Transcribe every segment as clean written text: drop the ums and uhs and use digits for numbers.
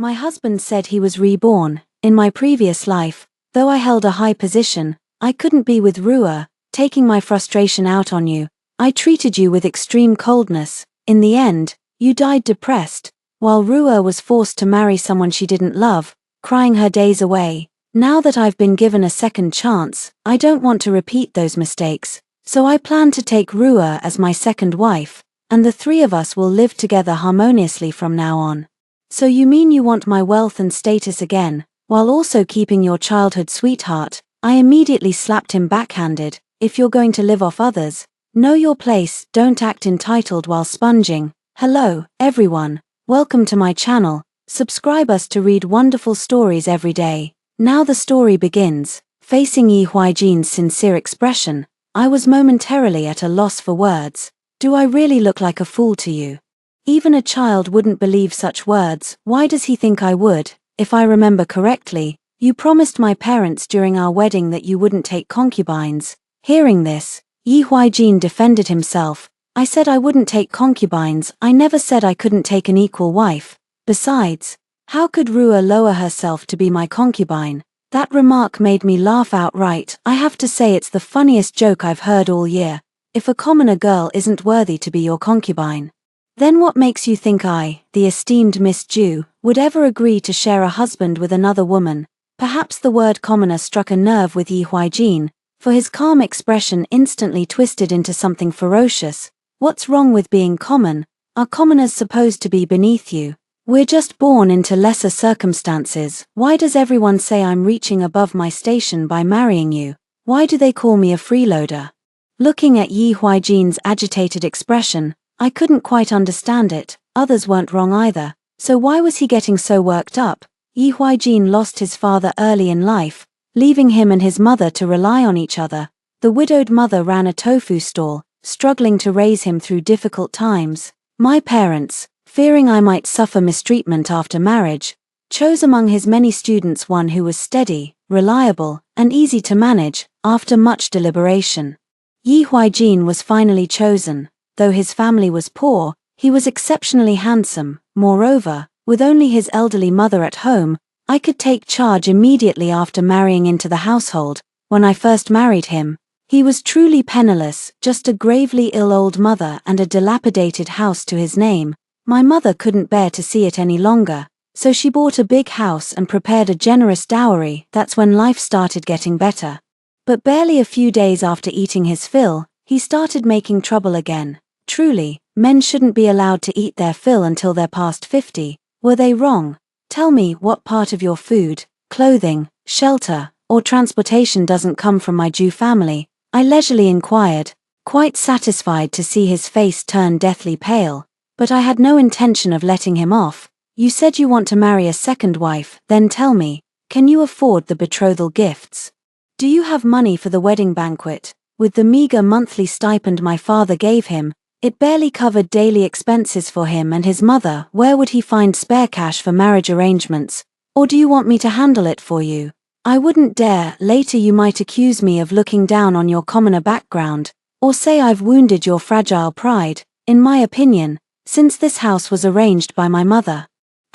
My husband said he was reborn. In my previous life, though I held a high position, I couldn't be with Rua, taking my frustration out on you. I treated you with extreme coldness. In the end, you died depressed, while Rua was forced to marry someone she didn't love, crying her days away. Now that I've been given a second chance, I don't want to repeat those mistakes, so I plan to take Rua as my second wife, and the three of us will live together harmoniously from now on. So you mean you want my wealth and status again, while also keeping your childhood sweetheart? I immediately slapped him backhanded. If you're going to live off others, know your place, don't act entitled while sponging. Hello, everyone. Welcome to my channel. Subscribe us to read wonderful stories every day. Now the story begins. Facing Yi Huijin's sincere expression, I was momentarily at a loss for words. Do I really look like a fool to you? Even a child wouldn't believe such words. Why does he think I would? If I remember correctly, you promised my parents during our wedding that you wouldn't take concubines. Hearing this, Yi Huijin defended himself. I said I wouldn't take concubines. I never said I couldn't take an equal wife. Besides, how could Rua lower herself to be my concubine? That remark made me laugh outright. I have to say it's the funniest joke I've heard all year. If a commoner girl isn't worthy to be your concubine, then what makes you think I, the esteemed Miss Jew, would ever agree to share a husband with another woman? Perhaps the word commoner struck a nerve with Yi Huijin, for his calm expression instantly twisted into something ferocious. What's wrong with being common? Are commoners supposed to be beneath you? We're just born into lesser circumstances. Why does everyone say I'm reaching above my station by marrying you? Why do they call me a freeloader? Looking at Yi Huijin's agitated expression, I couldn't quite understand it. Others weren't wrong either. So why was he getting so worked up? Yi Huijin lost his father early in life, leaving him and his mother to rely on each other. The widowed mother ran a tofu stall, struggling to raise him through difficult times. My parents, fearing I might suffer mistreatment after marriage, chose among his many students one who was steady, reliable, and easy to manage. After much deliberation, Yi Huijin was finally chosen. Though his family was poor, he was exceptionally handsome. Moreover, with only his elderly mother at home, I could take charge immediately after marrying into the household. When I first married him, he was truly penniless, just a gravely ill old mother and a dilapidated house to his name. My mother couldn't bear to see it any longer, so she bought a big house and prepared a generous dowry. That's when life started getting better. But barely a few days after eating his fill, he started making trouble again. Truly, men shouldn't be allowed to eat their fill until they're past 50. Were they wrong? Tell me what part of your food, clothing, shelter, or transportation doesn't come from my Jew family? I leisurely inquired, quite satisfied to see his face turn deathly pale. But I had no intention of letting him off. You said you want to marry a second wife, then tell me, can you afford the betrothal gifts? Do you have money for the wedding banquet? With the meager monthly stipend my father gave him, it barely covered daily expenses for him and his mother. Where would he find spare cash for marriage arrangements? Or do you want me to handle it for you? I wouldn't dare. Later you might accuse me of looking down on your commoner background, or say I've wounded your fragile pride. In my opinion, since this house was arranged by my mother,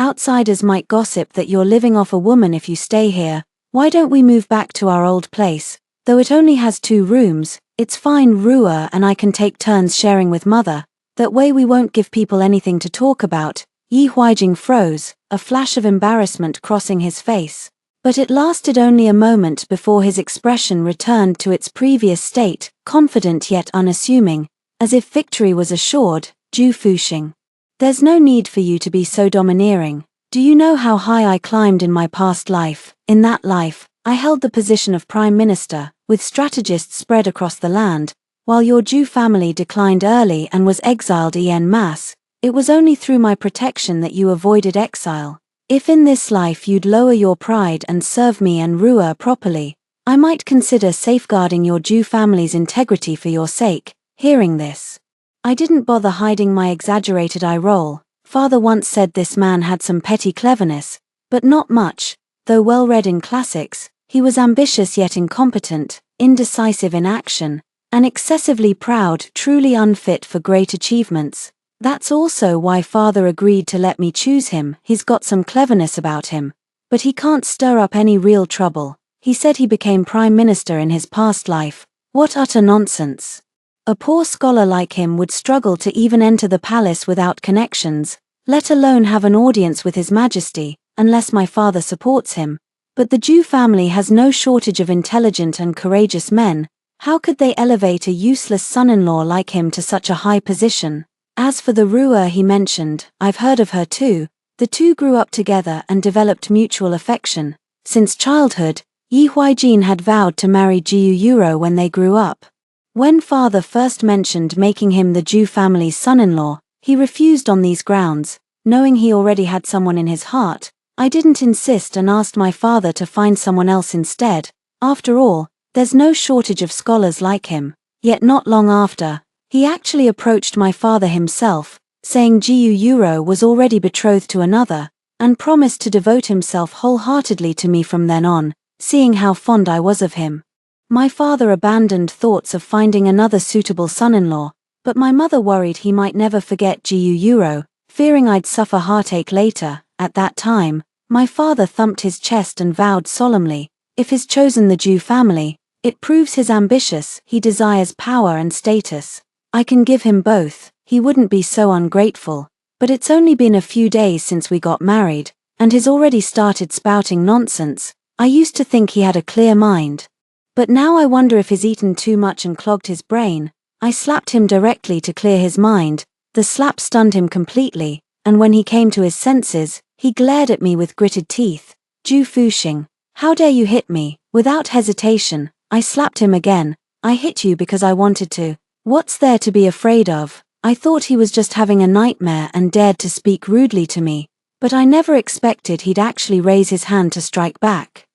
outsiders might gossip that you're living off a woman if you stay here. Why don't we move back to our old place? Though it only has 2 rooms, it's fine. Rua and I can take turns sharing with mother. That way we won't give people anything to talk about. Yi Huijin froze, a flash of embarrassment crossing his face. But it lasted only a moment before his expression returned to its previous state, confident yet unassuming, as if victory was assured. Ju Fuxing. There's no need for you to be so domineering. Do you know how high I climbed in my past life? In that life, I held the position of Prime Minister, with strategists spread across the land, while your Jew family declined early and was exiled en masse. It was only through my protection that you avoided exile. If in this life you'd lower your pride and serve me and Rua properly, I might consider safeguarding your Jew family's integrity for your sake. Hearing this, I didn't bother hiding my exaggerated eye roll. Father once said this man had some petty cleverness, but not much. Though well read in classics, he was ambitious yet incompetent, indecisive in action, and excessively proud, truly unfit for great achievements. That's also why father agreed to let me choose him. He's got some cleverness about him. But he can't stir up any real trouble. He said he became prime minister in his past life. What utter nonsense. A poor scholar like him would struggle to even enter the palace without connections, let alone have an audience with His Majesty, unless my father supports him. But the Jew family has no shortage of intelligent and courageous men. How could they elevate a useless son-in-law like him to such a high position? As for the Ruer he mentioned, I've heard of her too. The two grew up together and developed mutual affection. Since childhood, Yi Huijin had vowed to marry Jiu Euro when they grew up. When father first mentioned making him the Jew family's son-in-law, he refused on these grounds, knowing he already had someone in his heart. I didn't insist and asked my father to find someone else instead. After all, there's no shortage of scholars like him. Yet not long after, he actually approached my father himself, saying Jiu Euro was already betrothed to another, and promised to devote himself wholeheartedly to me from then on, seeing how fond I was of him. My father abandoned thoughts of finding another suitable son-in-law, but my mother worried he might never forget Jiu Euro, fearing I'd suffer heartache later. At that time, my father thumped his chest and vowed solemnly, if he's chosen the Jew family, it proves he's ambitious, he desires power and status. I can give him both, he wouldn't be so ungrateful. But it's only been a few days since we got married, and he's already started spouting nonsense. I used to think he had a clear mind. But now I wonder if he's eaten too much and clogged his brain. I slapped him directly to clear his mind. The slap stunned him completely, and when he came to his senses, he glared at me with gritted teeth. Ju Fuxing, how dare you hit me? Without hesitation, I slapped him again. I hit you because I wanted to. What's there to be afraid of? I thought he was just having a nightmare and dared to speak rudely to me, but I never expected he'd actually raise his hand to strike back.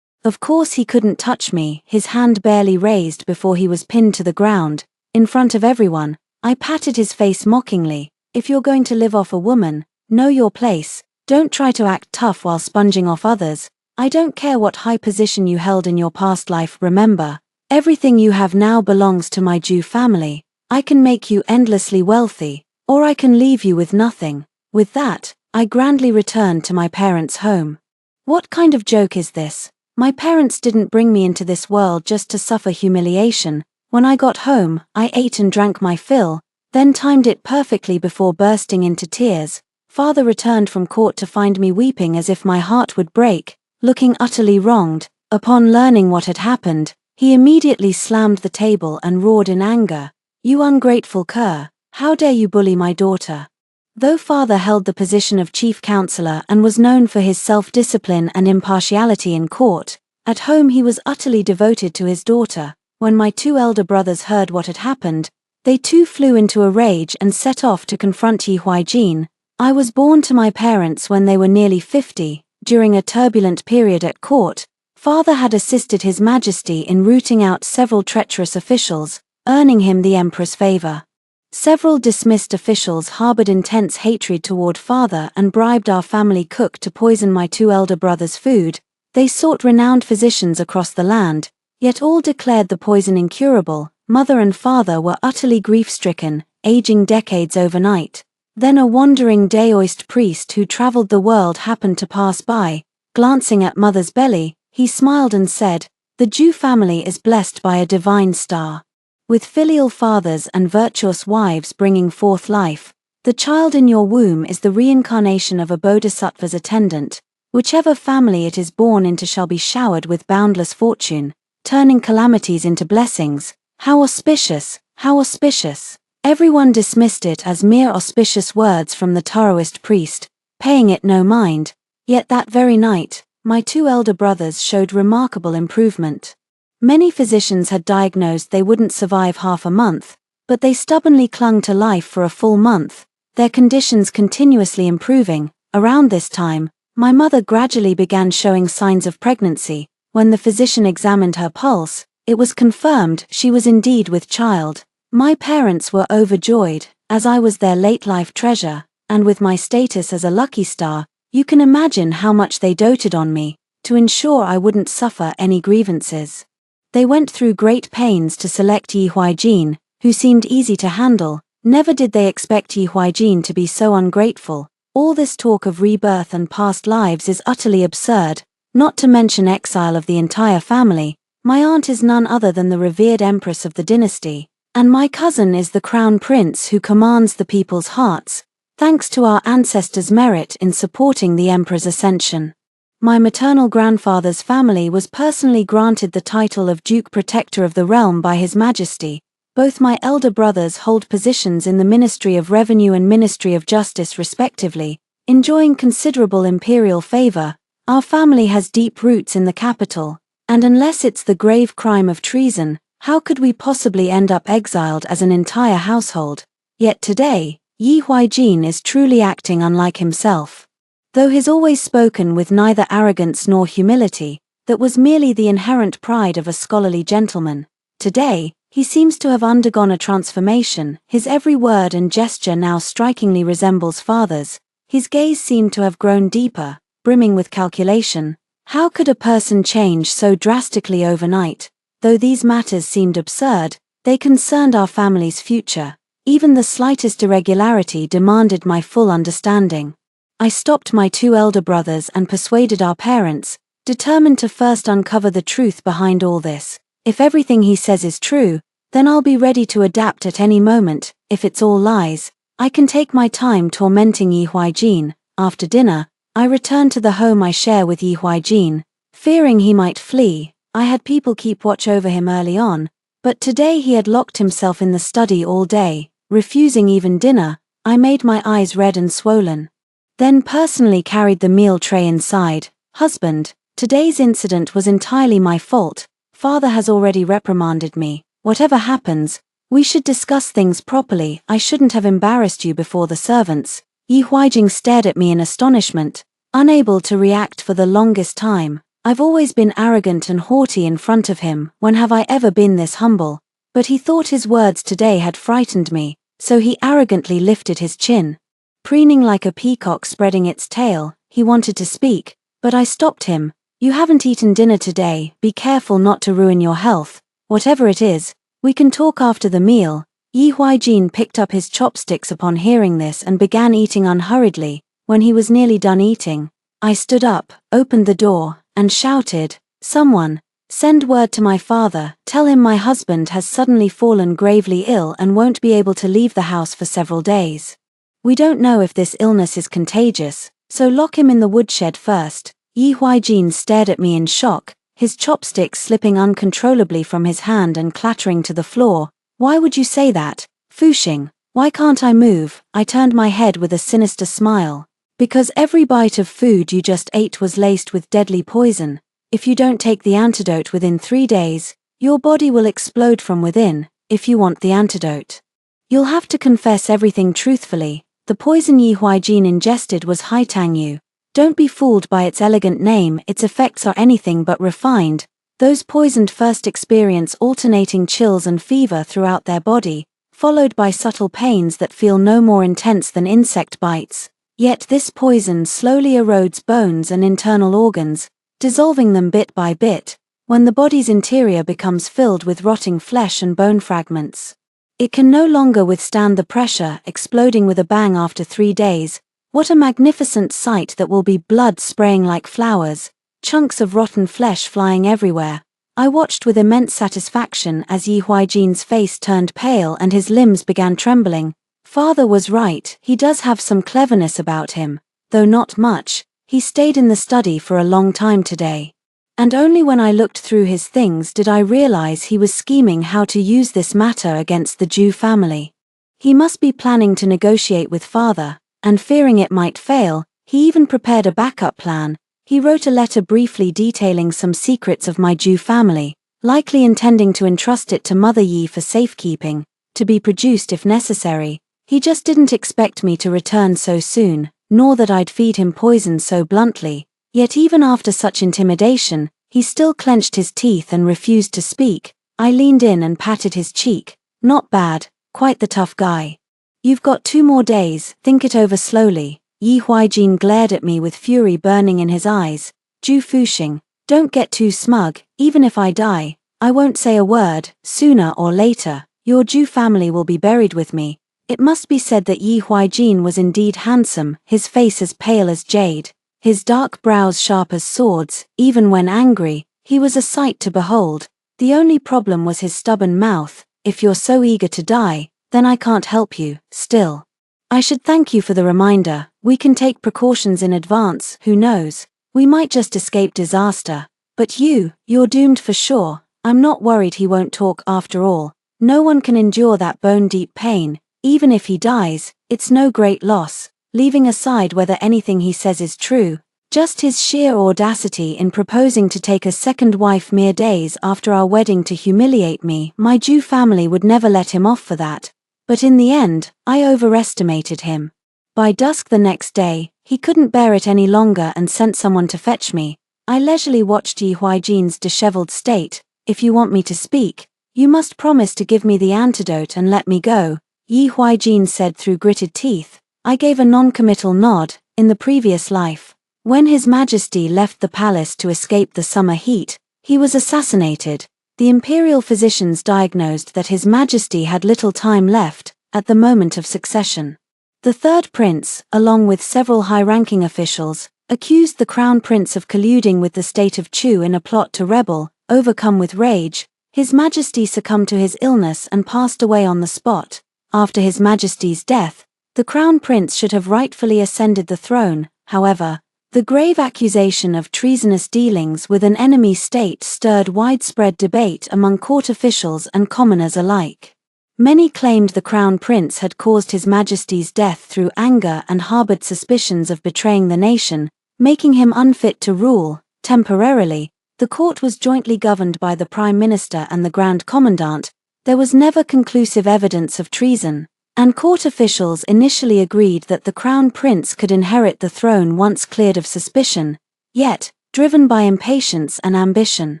Of course he couldn't touch me, his hand barely raised before he was pinned to the ground. In front of everyone, I patted his face mockingly. If you're going to live off a woman, know your place. Don't try to act tough while sponging off others. I don't care what high position you held in your past life, remember. Everything you have now belongs to my Jew family. I can make you endlessly wealthy, or I can leave you with nothing. With that, I grandly returned to my parents' home. What kind of joke is this? My parents didn't bring me into this world just to suffer humiliation. When I got home, I ate and drank my fill, then timed it perfectly before bursting into tears. Father returned from court to find me weeping as if my heart would break, looking utterly wronged. Upon learning what had happened, he immediately slammed the table and roared in anger. You ungrateful cur, how dare you bully my daughter? Though father held the position of chief counselor and was known for his self-discipline and impartiality in court, at home he was utterly devoted to his daughter. When my two elder brothers heard what had happened, they too flew into a rage and set off to confront Yi Huijin. I was born to my parents when they were nearly 50. During a turbulent period at court, father had assisted His Majesty in rooting out several treacherous officials, earning him the emperor's favor. Several dismissed officials harbored intense hatred toward father and bribed our family cook to poison my two elder brothers' food. They sought renowned physicians across the land, yet all declared the poison incurable. Mother and father were utterly grief-stricken, aging decades overnight. Then a wandering Daoist priest who traveled the world happened to pass by. Glancing at mother's belly, he smiled and said, "The Jew family is blessed by a divine star. With filial fathers and virtuous wives bringing forth life, the child in your womb is the reincarnation of a bodhisattva's attendant. Whichever family it is born into shall be showered with boundless fortune, turning calamities into blessings. How auspicious, how auspicious." Everyone dismissed it as mere auspicious words from the Taoist priest, paying it no mind. Yet that very night, my two elder brothers showed remarkable improvement. Many physicians had diagnosed they wouldn't survive half a month, but they stubbornly clung to life for a full month, their conditions continuously improving. Around this time, my mother gradually began showing signs of pregnancy. When the physician examined her pulse, it was confirmed she was indeed with child. My parents were overjoyed, as I was their late-life treasure, and with my status as a lucky star, you can imagine how much they doted on me, to ensure I wouldn't suffer any grievances. They went through great pains to select Yi Huijin, who seemed easy to handle. Never did they expect Yi Huijin to be so ungrateful. All this talk of rebirth and past lives is utterly absurd, not to mention exile of the entire family. My aunt is none other than the revered empress of the dynasty, and my cousin is the crown prince who commands the people's hearts, thanks to our ancestors' merit in supporting the emperor's ascension. My maternal grandfather's family was personally granted the title of Duke Protector of the Realm by His Majesty. Both my elder brothers hold positions in the Ministry of Revenue and Ministry of Justice respectively, enjoying considerable imperial favor. Our family has deep roots in the capital, and unless it's the grave crime of treason, how could we possibly end up exiled as an entire household? Yet today, Yi Huijin is truly acting unlike himself. Though he's always spoken with neither arrogance nor humility, that was merely the inherent pride of a scholarly gentleman. Today, he seems to have undergone a transformation. His every word and gesture now strikingly resembles father's. His gaze seemed to have grown deeper, brimming with calculation. How could a person change so drastically overnight? Though these matters seemed absurd, they concerned our family's future. Even the slightest irregularity demanded my full understanding. I stopped my two elder brothers and persuaded our parents, determined to first uncover the truth behind all this. If everything he says is true, then I'll be ready to adapt at any moment. If it's all lies, I can take my time tormenting Yi Huijin. After dinner, I returned to the home I share with Yi Huijin. Fearing he might flee, I had people keep watch over him early on, but today he had locked himself in the study all day, refusing even dinner. I made my eyes red and swollen. Then personally carried the meal tray inside. Husband, today's incident was entirely my fault. Father has already reprimanded me. Whatever happens, we should discuss things properly. I shouldn't have embarrassed you before the servants. Yi Huijin stared at me in astonishment, unable to react for the longest time. I've always been arrogant and haughty in front of him. When have I ever been this humble? But he thought his words today had frightened me, so he arrogantly lifted his chin. Preening like a peacock spreading its tail, he wanted to speak, but I stopped him. You haven't eaten dinner today, be careful not to ruin your health. Whatever it is, we can talk after the meal. Yi Huijin picked up his chopsticks upon hearing this and began eating unhurriedly. When he was nearly done eating, I stood up, opened the door, and shouted, "Someone, send word to my father, tell him my husband has suddenly fallen gravely ill and won't be able to leave the house for several days. We don't know if this illness is contagious, so lock him in the woodshed first." Yi Huijin stared at me in shock, his chopsticks slipping uncontrollably from his hand and clattering to the floor. "Why would you say that, Fuxing? Why can't I move?" I turned my head with a sinister smile. "Because every bite of food you just ate was laced with deadly poison. If you don't take the antidote within 3 days, your body will explode from within. If you want the antidote, you'll have to confess everything truthfully. The poison Yi Huijin ingested was Haitangyu. Don't be fooled by its elegant name, its effects are anything but refined. Those poisoned first experience alternating chills and fever throughout their body, followed by subtle pains that feel no more intense than insect bites. Yet this poison slowly erodes bones and internal organs, dissolving them bit by bit. When the body's interior becomes filled with rotting flesh and bone fragments, it can no longer withstand the pressure, exploding with a bang after 3 days. What a magnificent sight that will be, blood spraying like flowers, chunks of rotten flesh flying everywhere. I watched with immense satisfaction as Yi Huijin's face turned pale and his limbs began trembling. Father was right, he does have some cleverness about him, though not much. He stayed in the study for a long time today. And only when I looked through his things did I realize he was scheming how to use this matter against the Zhu family. He must be planning to negotiate with father, and fearing it might fail, he even prepared a backup plan. He wrote a letter briefly detailing some secrets of my Zhu family, likely intending to entrust it to Mother Yi for safekeeping, to be produced if necessary. He just didn't expect me to return so soon, nor that I'd feed him poison so bluntly. Yet even after such intimidation, he still clenched his teeth and refused to speak. I leaned in and patted his cheek. "Not bad, quite the tough guy. You've got 2 more days, think it over slowly." Yi Huijin glared at me with fury burning in his eyes. "Zhu Fuxing, don't get too smug. Even if I die, I won't say a word. Sooner or later, your Zhu family will be buried with me. It must be said that Yi Huaijin was indeed handsome, his face as pale as jade, his dark brows sharp as swords. Even when angry, he was a sight to behold. The only problem was his stubborn mouth. If you're so eager to die, then I can't help you. Still, I should thank you for the reminder. We can take precautions in advance. Who knows? We might just escape disaster. But you're doomed for sure. I'm not worried he won't talk after all. No one can endure that bone-deep pain. Even if he dies, it's no great loss, leaving aside whether anything he says is true. Just his sheer audacity in proposing to take a second wife mere days after our wedding to humiliate me. My Jew family would never let him off for that. But in the end, I overestimated him. By dusk the next day, he couldn't bear it any longer and sent someone to fetch me. I leisurely watched Yi Huaijin's disheveled state. If you want me to speak, you must promise to give me the antidote and let me go, Yi Huaijin said through gritted teeth. I gave a non-committal nod. In the previous life, when His Majesty left the palace to escape the summer heat, he was assassinated. The imperial physicians diagnosed that His Majesty had little time left at the moment of succession. The third prince, along with several high-ranking officials, accused the crown prince of colluding with the state of Chu in a plot to rebel. Overcome with rage, His Majesty succumbed to his illness and passed away on the spot. After His Majesty's death, the crown prince should have rightfully ascended the throne. However, the grave accusation of treasonous dealings with an enemy state stirred widespread debate among court officials and commoners alike. Many claimed the crown prince had caused His Majesty's death through anger and harbored suspicions of betraying the nation, making him unfit to rule. Temporarily, the court was jointly governed by the Prime Minister and the Grand Commandant. There was never conclusive evidence of treason, and court officials initially agreed that the crown prince could inherit the throne once cleared of suspicion. Yet, driven by impatience and ambition,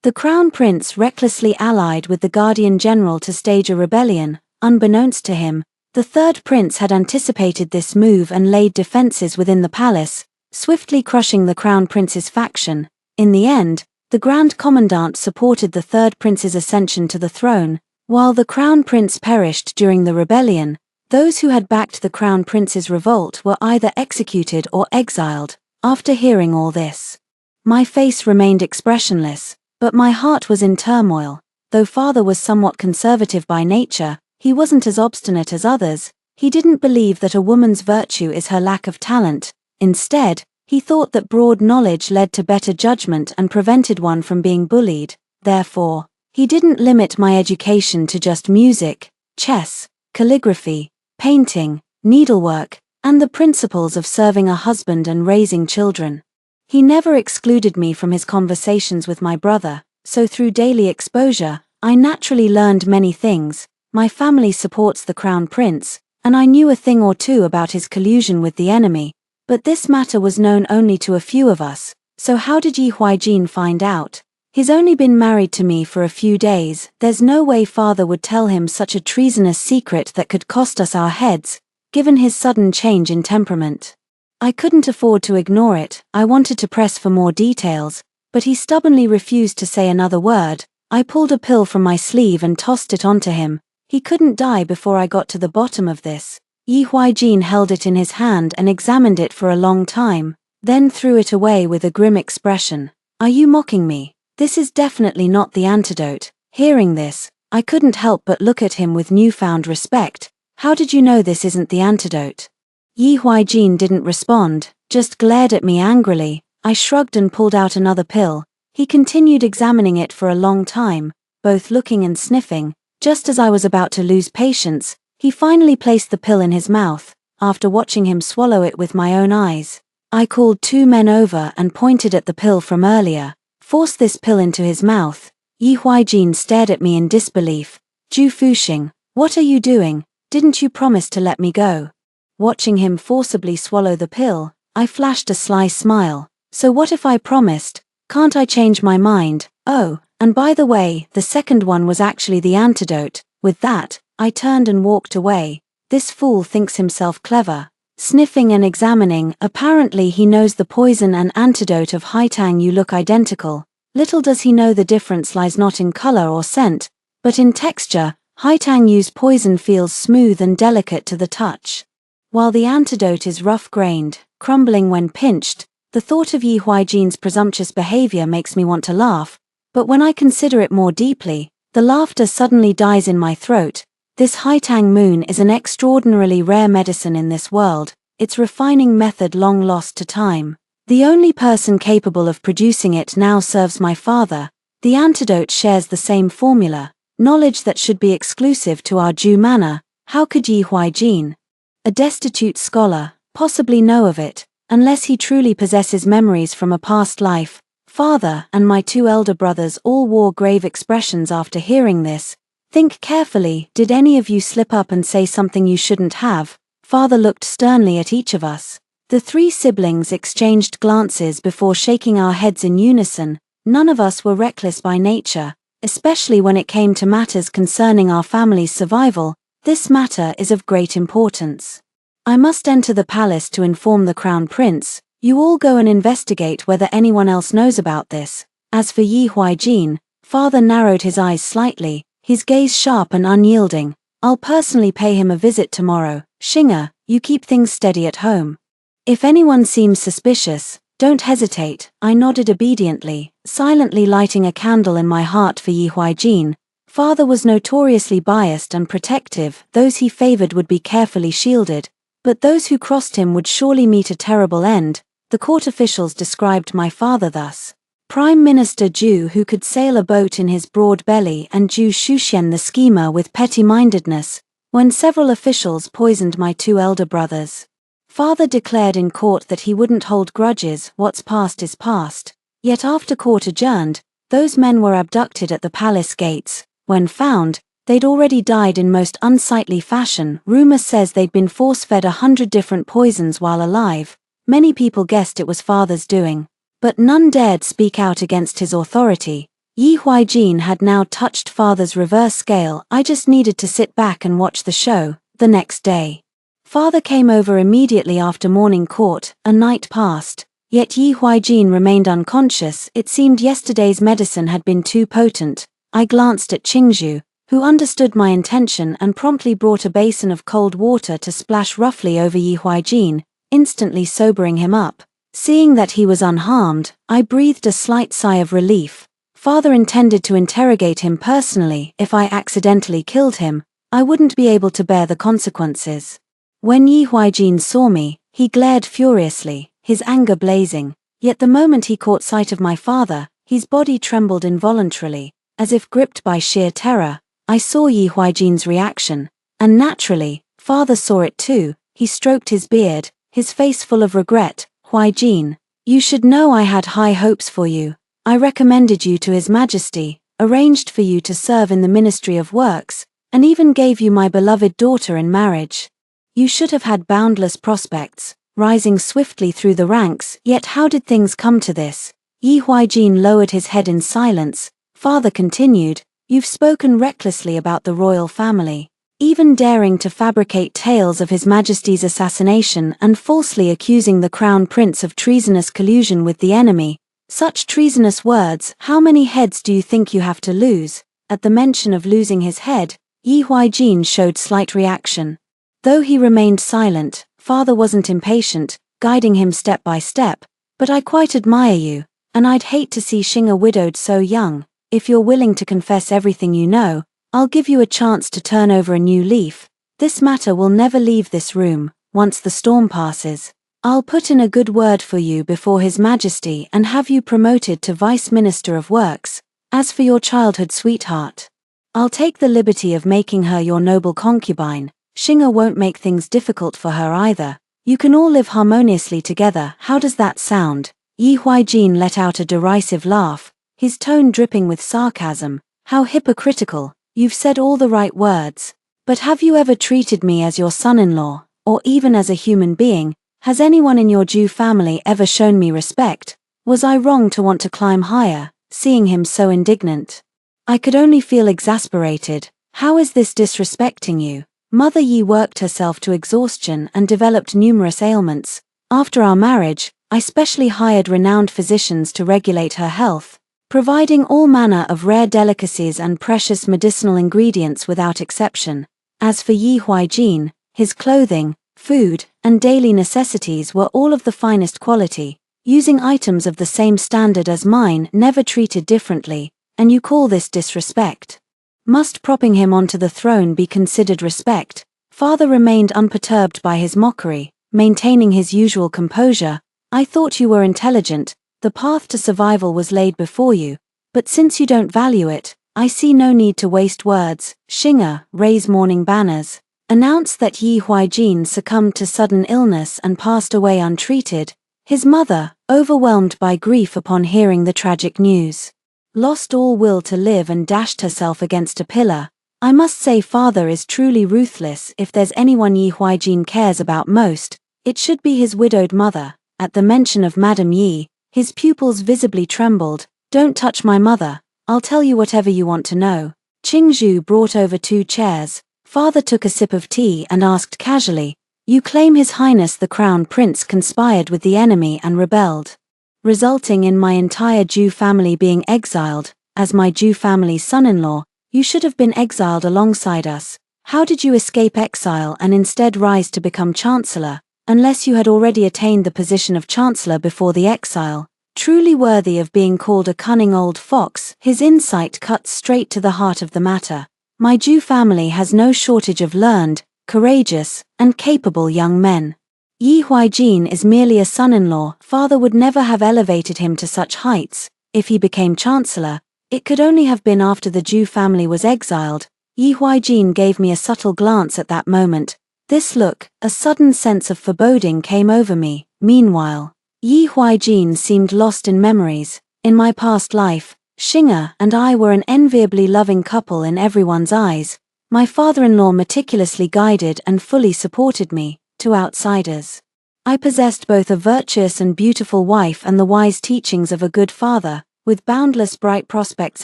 the crown prince recklessly allied with the guardian general to stage a rebellion. Unbeknownst to him, the third prince had anticipated this move and laid defenses within the palace, swiftly crushing the crown prince's faction. In the end, the Grand Commandant supported the third prince's ascension to the throne. While the crown prince perished during the rebellion, those who had backed the crown prince's revolt were either executed or exiled. After hearing all this, my face remained expressionless, but my heart was in turmoil. Though father was somewhat conservative by nature, he wasn't as obstinate as others. He didn't believe that a woman's virtue is her lack of talent. Instead, he thought that broad knowledge led to better judgment and prevented one from being bullied. Therefore, he didn't limit my education to just music, chess, calligraphy, painting, needlework, and the principles of serving a husband and raising children. He never excluded me from his conversations with my brother, so through daily exposure, I naturally learned many things. My family supports the crown prince, and I knew a thing or two about his collusion with the enemy, but this matter was known only to a few of us. So how did Yi Huaijin find out? He's only been married to me for a few days. There's no way father would tell him such a treasonous secret that could cost us our heads, given his sudden change in temperament. I couldn't afford to ignore it. I wanted to press for more details, but he stubbornly refused to say another word. I pulled a pill from my sleeve and tossed it onto him. He couldn't die before I got to the bottom of this. Yi Huaijin held it in his hand and examined it for a long time, then threw it away with a grim expression. Are you mocking me? This is definitely not the antidote. Hearing this, I couldn't help but look at him with newfound respect. How did you know this isn't the antidote? Yi Huaijin didn't respond, just glared at me angrily. I shrugged and pulled out another pill. He continued examining it for a long time, both looking and sniffing. Just as I was about to lose patience, he finally placed the pill in his mouth. After watching him swallow it with my own eyes, I called 2 men over and pointed at the pill from earlier. Force this pill into his mouth. Yi Huaijin stared at me in disbelief. Ju Fuxing, what are you doing? Didn't you promise to let me go? Watching him forcibly swallow the pill, I flashed a sly smile. So what if I promised? Can't I change my mind? Oh, and by the way, the second one was actually the antidote. With that, I turned and walked away. This fool thinks himself clever. Sniffing and examining, apparently he knows the poison and antidote of Haitang. You look identical. Little does he know the difference lies not in color or scent, but in texture. Haitang Yu's poison feels smooth and delicate to the touch, while the antidote is rough-grained, crumbling when pinched. The thought of Yi Huaijin's presumptuous behavior makes me want to laugh, but when I consider it more deeply, the laughter suddenly dies in my throat. This Haitang moon is an extraordinarily rare medicine in this world, its refining method long lost to time. The only person capable of producing it now serves my father. The antidote shares the same formula, knowledge that should be exclusive to our Ju manor. How could Yi Huaijin, a destitute scholar, possibly know of it, unless he truly possesses memories from a past life? Father and my two elder brothers all wore grave expressions after hearing this. Think carefully, did any of you slip up and say something you shouldn't have? Father looked sternly at each of us. The three siblings exchanged glances before shaking our heads in unison. None of us were reckless by nature, especially when it came to matters concerning our family's survival. This matter is of great importance. I must enter the palace to inform the crown prince. You all go and investigate whether anyone else knows about this. As for Yi Huaijin, father narrowed his eyes slightly, his gaze sharp and unyielding. I'll personally pay him a visit tomorrow. Xing'e, you keep things steady at home. If anyone seems suspicious, don't hesitate. I nodded obediently, silently lighting a candle in my heart for Yi Huaijin. Father was notoriously biased and protective. Those he favored would be carefully shielded, but those who crossed him would surely meet a terrible end. The court officials described my father thus: Prime Minister Ju who could sail a boat in his broad belly, and Ju Shuxian the schemer with petty-mindedness. When several officials poisoned my two elder brothers, father declared in court that he wouldn't hold grudges. What's past is past. Yet after court adjourned, those men were abducted at the palace gates. When found, they'd already died in most unsightly fashion. Rumor says they'd been force-fed 100 different poisons while alive. Many people guessed it was father's doing, but none dared speak out against his authority. Yi Huaijin had now touched father's reverse scale. I just needed to sit back and watch the show. The next day, father came over immediately after morning court. A night passed, yet Yi Huaijin remained unconscious. It seemed yesterday's medicine had been too potent. I glanced at Qingzhu, who understood my intention and promptly brought a basin of cold water to splash roughly over Yi Huaijin, instantly sobering him up. Seeing that he was unharmed, I breathed a slight sigh of relief. Father intended to interrogate him personally. If I accidentally killed him, I wouldn't be able to bear the consequences. When Yi Huaijin saw me, he glared furiously, his anger blazing. Yet the moment he caught sight of my father, his body trembled involuntarily, as if gripped by sheer terror. I saw Yi Huaijin's reaction, and naturally, father saw it too. He stroked his beard, his face full of regret. Huaijin, you should know I had high hopes for you. I recommended you to His Majesty, arranged for you to serve in the Ministry of Works, and even gave you my beloved daughter in marriage. You should have had boundless prospects, rising swiftly through the ranks. Yet how did things come to this? Yi Huaijin lowered his head in silence. Father continued, you've spoken recklessly about the royal family, even daring to fabricate tales of His Majesty's assassination and falsely accusing the Crown Prince of treasonous collusion with the enemy. Such treasonous words, how many heads do you think you have to lose? At the mention of losing his head, Yi Huaijin showed slight reaction. Though he remained silent, father wasn't impatient, guiding him step by step. But I quite admire you, and I'd hate to see Xing'e widowed so young. If you're willing to confess everything you know, I'll give you a chance to turn over a new leaf. This matter will never leave this room. Once the storm passes, I'll put in a good word for you before His Majesty and have you promoted to Vice Minister of Works. As for your childhood sweetheart, I'll take the liberty of making her your noble concubine. Xing'e won't make things difficult for her either. You can all live harmoniously together. How does that sound? Yi Huaijin let out a derisive laugh, his tone dripping with sarcasm. How hypocritical. You've said all the right words. But have you ever treated me as your son-in-law, or even as a human being? Has anyone in your Ju family ever shown me respect? Was I wrong to want to climb higher? Seeing him so indignant, I could only feel exasperated. How is this disrespecting you? Mother Yi worked herself to exhaustion and developed numerous ailments. After our marriage, I specially hired renowned physicians to regulate her health. providing all manner of rare delicacies and precious medicinal ingredients without exception. As for Yi Huaijin, his clothing, food, and daily necessities were all of the finest quality, using items of the same standard as mine, never treated differently, and you call this disrespect? Must propping him onto the throne be considered respect? Father remained unperturbed by his mockery, maintaining his usual composure. I thought you were intelligent, the path to survival was laid before you, but since you don't value it, I see no need to waste words. Xing'e, raise mourning banners. Announce that Yi Huaijin succumbed to sudden illness and passed away untreated. His mother, overwhelmed by grief upon hearing the tragic news, lost all will to live and dashed herself against a pillar. I must say father is truly ruthless. If there's anyone Yi Huaijin cares about most, it should be his widowed mother. At the mention of Madame Yi, his pupils visibly trembled. Don't touch my mother, I'll tell you whatever you want to know. Qingzhu brought over 2 chairs. Father took a sip of tea and asked casually, you claim His Highness the Crown Prince conspired with the enemy and rebelled, resulting in my entire Zhu family being exiled. As my Zhu family's son-in-law, you should have been exiled alongside us. How did you escape exile and instead rise to become Chancellor, unless you had already attained the position of Chancellor before the exile? Truly worthy of being called a cunning old fox, his insight cuts straight to the heart of the matter. My Zhu family has no shortage of learned, courageous, and capable young men. Yi Huaijin is merely a son-in-law. Father would never have elevated him to such heights. If he became Chancellor, it could only have been after the Zhu family was exiled. Yi Huaijin gave me a subtle glance at that moment. This look, a sudden sense of foreboding came over me. Meanwhile, Yi Huaijin seemed lost in memories. In my past life, Xing'e and I were an enviably loving couple in everyone's eyes. My father-in-law meticulously guided and fully supported me. To outsiders, I possessed both a virtuous and beautiful wife and the wise teachings of a good father, with boundless bright prospects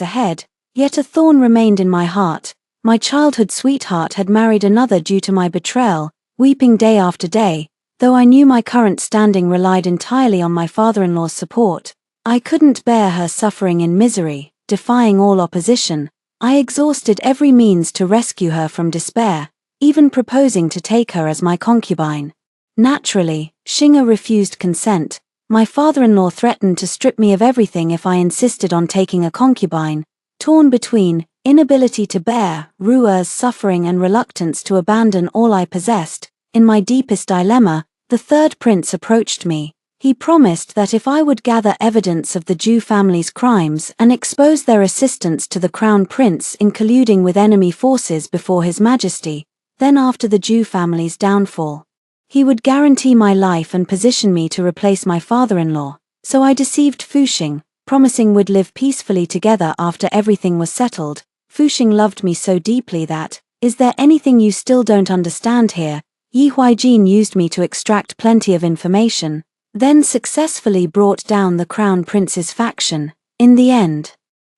ahead. Yet a thorn remained in my heart. My childhood sweetheart had married another due to my betrayal, weeping day after day. Though I knew my current standing relied entirely on my father-in-law's support, I couldn't bear her suffering in misery. Defying all opposition, I exhausted every means to rescue her from despair, even proposing to take her as my concubine. Naturally, Xing'e refused consent. My father-in-law threatened to strip me of everything if I insisted on taking a concubine. Torn between inability to bear Ru'er's suffering and reluctance to abandon all I possessed, in my deepest dilemma, the third prince approached me. He promised that if I would gather evidence of the Zhu family's crimes and expose their assistance to the crown prince in colluding with enemy forces before His Majesty, then after the Zhu family's downfall, he would guarantee my life and position me to replace my father-in-law. So I deceived Fuxing, promising we'd live peacefully together after everything was settled. Fuxing loved me so deeply that, is there anything you still don't understand here? Yi Huaijin used me to extract plenty of information, then successfully brought down the crown prince's faction. In the end,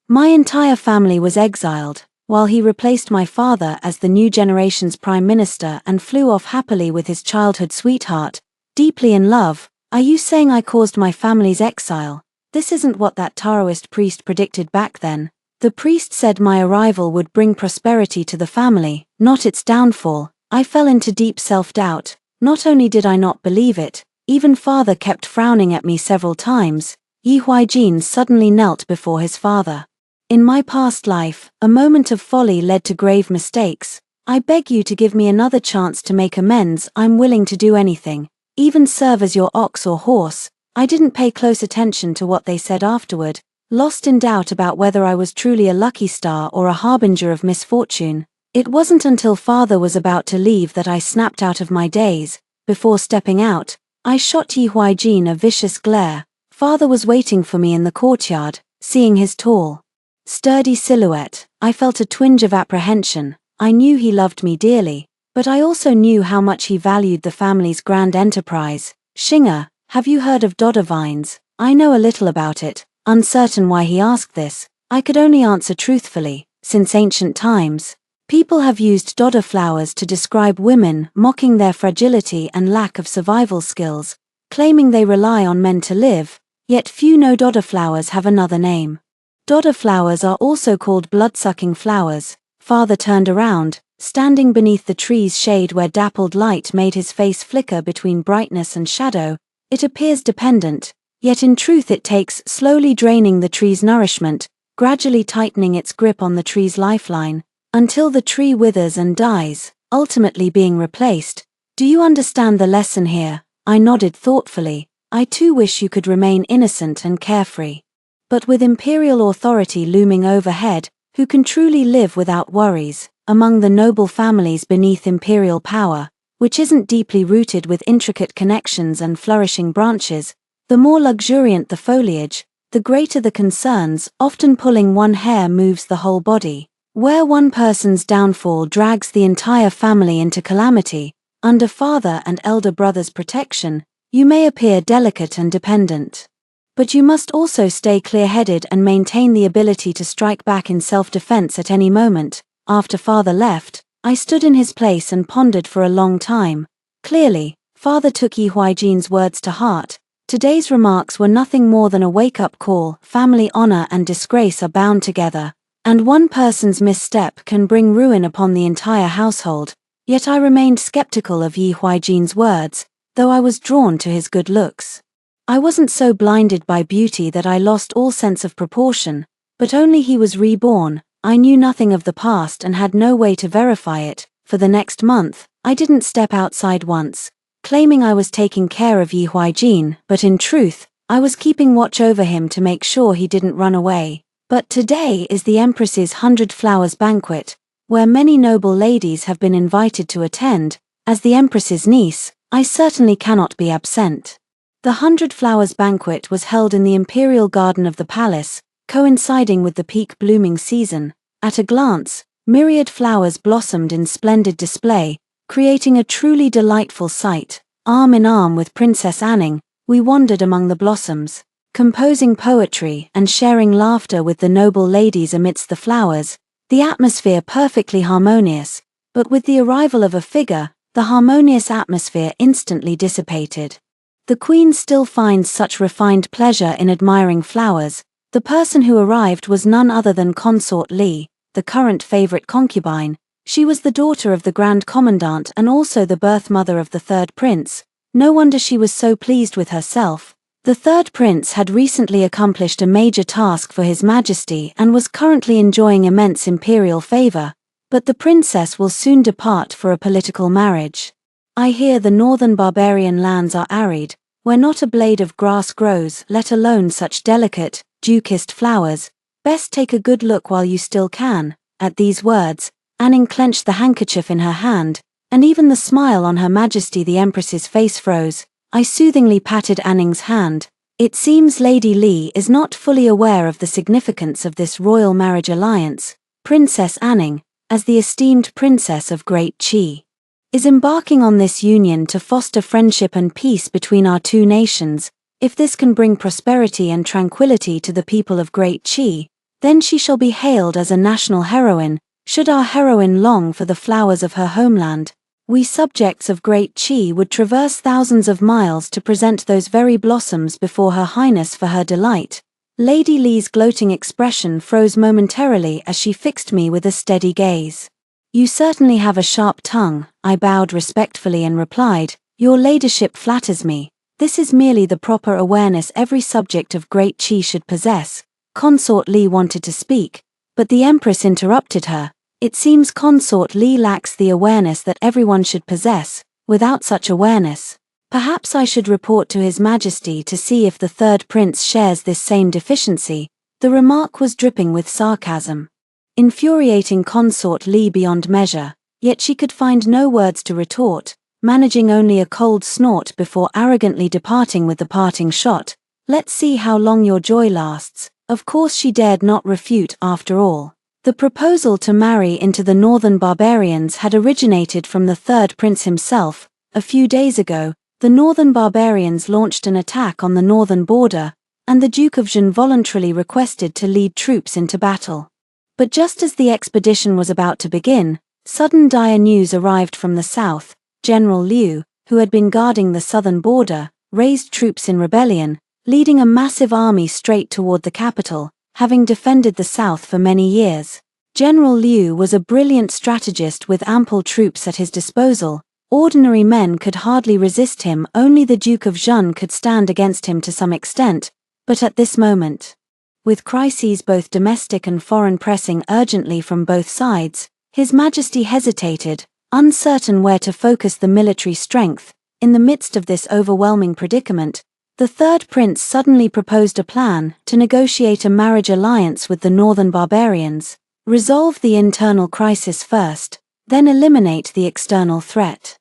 my entire family was exiled, while he replaced my father as the new generation's prime minister and flew off happily with his childhood sweetheart, deeply in love. Are you saying I caused my family's exile? This isn't what that Taoist priest predicted back then. The priest said my arrival would bring prosperity to the family, not its downfall. I fell into deep self-doubt. Not only did I not believe it, even father kept frowning at me several times. Yi Huaijin suddenly knelt before his father. In my past life, a moment of folly led to grave mistakes. I beg you to give me another chance to make amends. I'm willing to do anything, even serve as your ox or horse. I didn't pay close attention to what they said afterward, lost in doubt about whether I was truly a lucky star or a harbinger of misfortune. It wasn't until father was about to leave that I snapped out of my daze. Before stepping out, I shot Yi Huaijin a vicious glare. Father was waiting for me in the courtyard. Seeing his tall, sturdy silhouette, I felt a twinge of apprehension. I knew he loved me dearly, but I also knew how much he valued the family's grand enterprise. Xing'e, have you heard of dodder vines? I know a little about it. Uncertain why he asked this, I could only answer truthfully. Since ancient times, people have used dodder flowers to describe women, mocking their fragility and lack of survival skills, claiming they rely on men to live, yet few know dodder flowers have another name. Dodder flowers are also called blood-sucking flowers. Father turned around, standing beneath the tree's shade where dappled light made his face flicker between brightness and shadow. It appears dependent, yet in truth it takes, slowly draining the tree's nourishment, gradually tightening its grip on the tree's lifeline, until the tree withers and dies, ultimately being replaced. Do you understand the lesson here? I nodded thoughtfully. I too wish you could remain innocent and carefree. But with imperial authority looming overhead, who can truly live without worries, among the noble families beneath imperial power, which isn't deeply rooted with intricate connections and flourishing branches? The more luxuriant the foliage, the greater the concerns. Often pulling one hair moves the whole body. Where one person's downfall drags the entire family into calamity, under father and elder brother's protection, you may appear delicate and dependent. But you must also stay clear-headed and maintain the ability to strike back in self-defense at any moment. After father left, I stood in his place and pondered for a long time. Clearly, father took Yi Huaijin's words to heart. Today's remarks were nothing more than a wake-up call. Family honor and disgrace are bound together, and one person's misstep can bring ruin upon the entire household. Yet I remained skeptical of Yi Huaijin's words, though I was drawn to his good looks. I wasn't so blinded by beauty that I lost all sense of proportion, but only he was reborn. I knew nothing of the past and had no way to verify it. For the next month, I didn't step outside once, claiming I was taking care of Yi Huaijin, but in truth, I was keeping watch over him to make sure he didn't run away. But today is the Empress's 100 Flowers banquet, where many noble ladies have been invited to attend. As the Empress's niece, I certainly cannot be absent. The 100 Flowers banquet was held in the imperial garden of the palace, coinciding with the peak blooming season. At a glance, myriad flowers blossomed in splendid display, creating a truly delightful sight. Arm in arm with Princess Anning, we wandered among the blossoms, composing poetry and sharing laughter with the noble ladies amidst the flowers, the atmosphere perfectly harmonious. But with the arrival of a figure, the harmonious atmosphere instantly dissipated. The queen still finds such refined pleasure in admiring flowers. The person who arrived was none other than Consort Li, the current favorite concubine. She was the daughter of the Grand Commandant and also the birth mother of the third prince. No wonder she was so pleased with herself. The third prince had recently accomplished a major task for His Majesty and was currently enjoying immense imperial favor. But the princess will soon depart for a political marriage. I hear the northern barbarian lands are arid, where not a blade of grass grows, let alone such delicate, dew-kissed flowers. Best take a good look while you still can. At these words, Anning clenched the handkerchief in her hand, and even the smile on Her Majesty the Empress's face froze. I soothingly patted Anning's hand. It seems Lady Li is not fully aware of the significance of this royal marriage alliance. Princess Anning, as the esteemed princess of Great Qi, is embarking on this union to foster friendship and peace between our two nations. If this can bring prosperity and tranquility to the people of Great Qi, then she shall be hailed as a national heroine. Should our heroine long for the flowers of her homeland, we subjects of Great Qi would traverse thousands of miles to present those very blossoms before Her Highness for her delight. Lady Li's gloating expression froze momentarily as she fixed me with a steady gaze. You certainly have a sharp tongue, I bowed respectfully and replied. Your ladyship flatters me. This is merely the proper awareness every subject of Great Qi should possess. Consort Li wanted to speak, but the Empress interrupted her. It seems Consort Li lacks the awareness that everyone should possess. Without such awareness, perhaps I should report to His Majesty to see if the third prince shares this same deficiency. The remark was dripping with sarcasm, infuriating Consort Li beyond measure, yet she could find no words to retort, managing only a cold snort before arrogantly departing with the parting shot. Let's see how long your joy lasts. Of course she dared not refute after all. The proposal to marry into the northern barbarians had originated from the third prince himself. A few days ago, the northern barbarians launched an attack on the northern border, and the Duke of Zhen voluntarily requested to lead troops into battle. But just as the expedition was about to begin, sudden dire news arrived from the south. General Liu, who had been guarding the southern border, raised troops in rebellion, leading a massive army straight toward the capital. having defended the south for many years. General Liu was a brilliant strategist with ample troops at his disposal. Ordinary men could hardly resist him, only the Duke of Zhun could stand against him to some extent, but at this moment, with crises both domestic and foreign pressing urgently from both sides, His Majesty hesitated, uncertain where to focus the military strength. In the midst of this overwhelming predicament, the third prince suddenly proposed a plan to negotiate a marriage alliance with the northern barbarians, resolve the internal crisis first, then eliminate the external threat.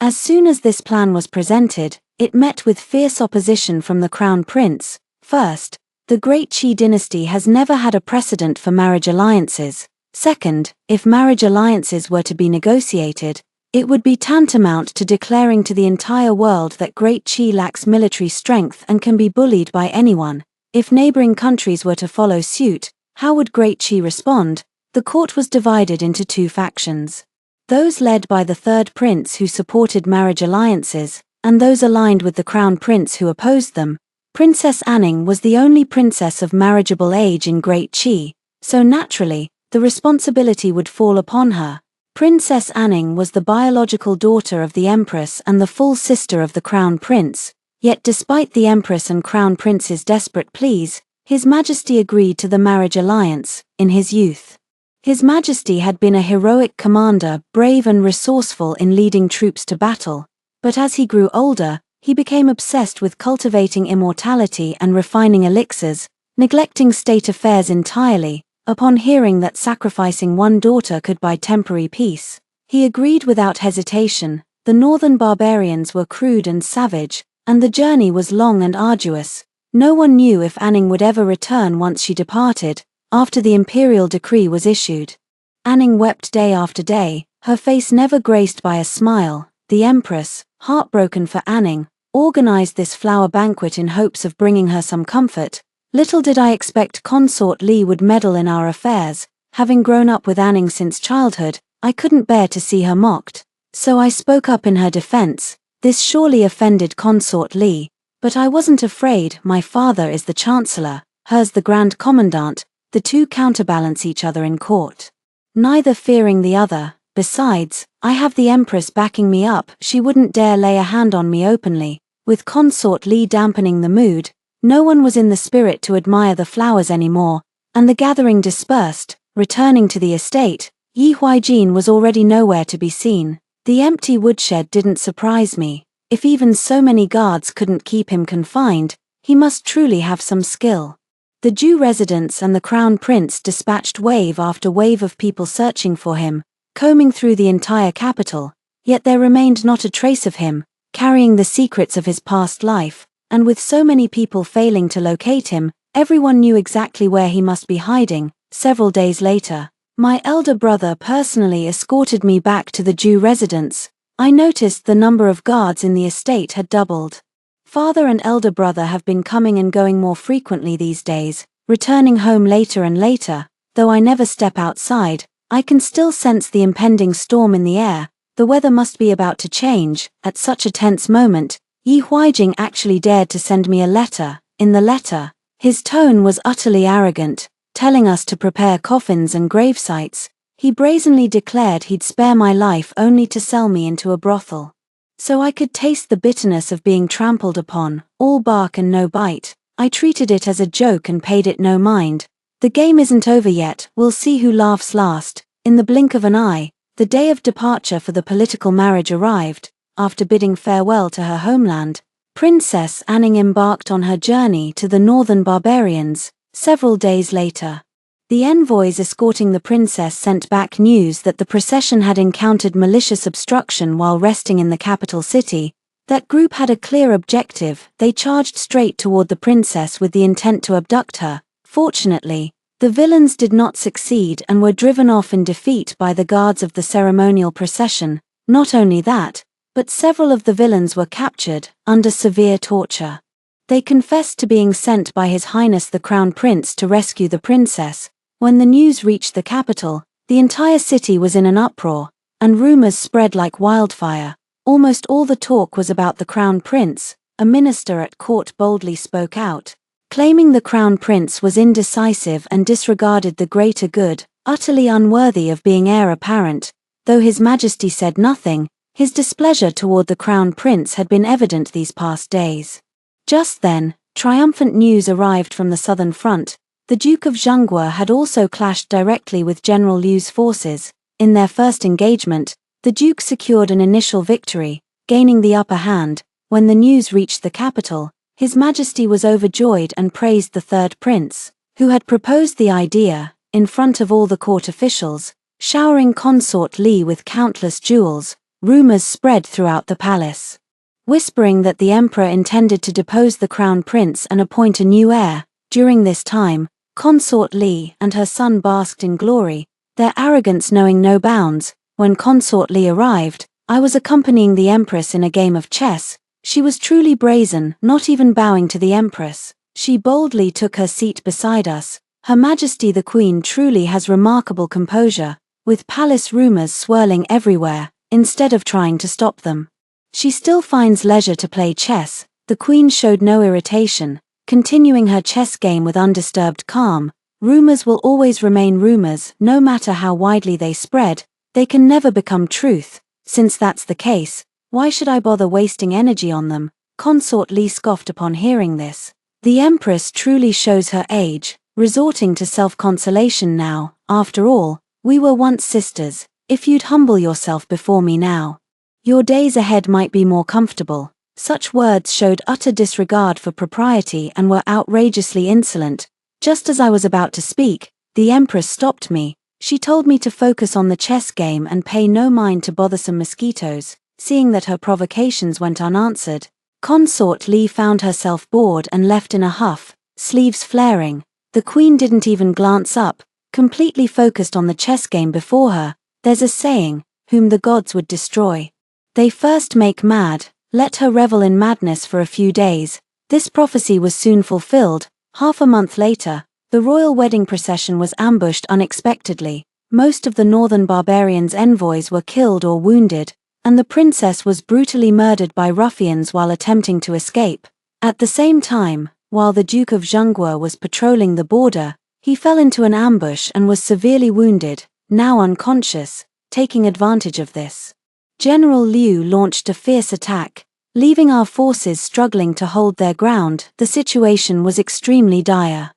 As soon as this plan was presented, it met with fierce opposition from the crown prince. First, the great Qi dynasty has never had a precedent for marriage alliances. Second, if marriage alliances were to be negotiated, it would be tantamount to declaring to the entire world that Great Qi lacks military strength and can be bullied by anyone. If neighboring countries were to follow suit, how would Great Qi respond? The court was divided into two factions. Those led by the third prince who supported marriage alliances, and those aligned with the crown prince who opposed them. Princess Anning was the only princess of marriageable age in Great Qi, so naturally, the responsibility would fall upon her. Princess Anning was the biological daughter of the Empress and the full sister of the Crown Prince, yet despite the Empress and Crown Prince's desperate pleas, His Majesty agreed to the marriage alliance. In his youth, His Majesty had been a heroic commander, brave and resourceful in leading troops to battle, but as he grew older, he became obsessed with cultivating immortality and refining elixirs, neglecting state affairs entirely. Upon hearing that sacrificing one daughter could buy temporary peace, he agreed without hesitation. The northern barbarians were crude and savage, and the journey was long and arduous. No one knew if Anning would ever return once she departed, after the imperial decree was issued. Anning wept day after day, her face never graced by a smile. The Empress, heartbroken for Anning, organized this flower banquet in hopes of bringing her some comfort. Little did I expect Consort Li would meddle in our affairs. Having grown up with Anning since childhood, I couldn't bear to see her mocked. So I spoke up in her defense. This surely offended Consort Li, but I wasn't afraid. My father is the Chancellor, hers the Grand Commandant. The two counterbalance each other in court, neither fearing the other. Besides, I have the Empress backing me up. She wouldn't dare lay a hand on me openly. With Consort Li dampening the mood, no one was in the spirit to admire the flowers anymore, and the gathering dispersed. Returning to the estate, Yi Huijin was already nowhere to be seen. The empty woodshed didn't surprise me. If even so many guards couldn't keep him confined, he must truly have some skill. The Zhu residents and the Crown Prince dispatched wave after wave of people searching for him, combing through the entire capital, yet there remained not a trace of him, carrying the secrets of his past life. And with so many people failing to locate him, everyone knew exactly where he must be hiding. Several days later, my elder brother personally escorted me back to the Zhu residence. I noticed the number of guards in the estate had doubled. Father and elder brother have been coming and going more frequently these days, returning home later and later. Though I never step outside, I can still sense the impending storm in the air. The weather must be about to change. At such a tense moment, Yi Huijing actually dared to send me a letter. In the letter, his tone was utterly arrogant, telling us to prepare coffins and gravesites. He brazenly declared he'd spare my life only to sell me into a brothel. So I could taste the bitterness of being trampled upon, all bark and no bite. I treated it as a joke and paid it no mind. The game isn't over yet, we'll see who laughs last. In the blink of an eye, the day of departure for the political marriage arrived. After bidding farewell to her homeland, Princess Anning embarked on her journey to the northern barbarians. Several days later, the envoys escorting the princess sent back news that the procession had encountered malicious obstruction while resting in the capital city. That group had a clear objective. They charged straight toward the princess with the intent to abduct her. Fortunately, the villains did not succeed and were driven off in defeat by the guards of the ceremonial procession. Not only that, but several of the villains were captured, under severe torture. They confessed to being sent by His Highness the Crown Prince to rescue the princess. When the news reached the capital, the entire city was in an uproar, and rumors spread like wildfire. Almost all the talk was about the Crown Prince. A minister at court boldly spoke out. claiming the crown prince was indecisive and disregarded the greater good, utterly unworthy of being heir apparent. Though His Majesty said nothing, his displeasure toward the crown prince had been evident these past days. Just then, triumphant news arrived from the southern front. The Duke of Zhengguo had also clashed directly with General Liu's forces. In their first engagement, the Duke secured an initial victory, gaining the upper hand. When the news reached the capital, His Majesty was overjoyed and praised the third prince, who had proposed the idea, in front of all the court officials, showering Consort Li with countless jewels. Rumors spread throughout the palace, whispering that the emperor intended to depose the crown prince and appoint a new heir. During this time, Consort Li and her son basked in glory, their arrogance knowing no bounds. When Consort Li arrived, I was accompanying the empress in a game of chess. She was truly brazen, not even bowing to the empress. She boldly took her seat beside us. Her Majesty the Queen truly has remarkable composure, with palace rumors swirling everywhere. Instead of trying to stop them, she still finds leisure to play chess. The Queen showed no irritation, continuing her chess game with undisturbed calm. Rumors will always remain rumors, no matter how widely they spread. They can never become truth. Since that's the case, why should I bother wasting energy on them? Consort Li scoffed upon hearing this. The Empress truly shows her age, resorting to self-consolation now. After all, we were once sisters. If you'd humble yourself before me now, your days ahead might be more comfortable. Such words showed utter disregard for propriety and were outrageously insolent. Just as I was about to speak, the Empress stopped me. She told me to focus on the chess game and pay no mind to bothersome mosquitoes. Seeing that her provocations went unanswered, Consort Li found herself bored and left in a huff, sleeves flaring. The Queen didn't even glance up, completely focused on the chess game before her. There's a saying, whom the gods would destroy, they first make mad. Let her revel in madness for a few days. This prophecy was soon fulfilled. Half a month later, the royal wedding procession was ambushed unexpectedly. Most of the northern barbarians' envoys were killed or wounded, and the princess was brutally murdered by ruffians while attempting to escape. At the same time, while the Duke of Zhengguo was patrolling the border, he fell into an ambush and was severely wounded. Now unconscious. Taking advantage of this, General Liu launched a fierce attack, leaving our forces struggling to hold their ground. The situation was extremely dire.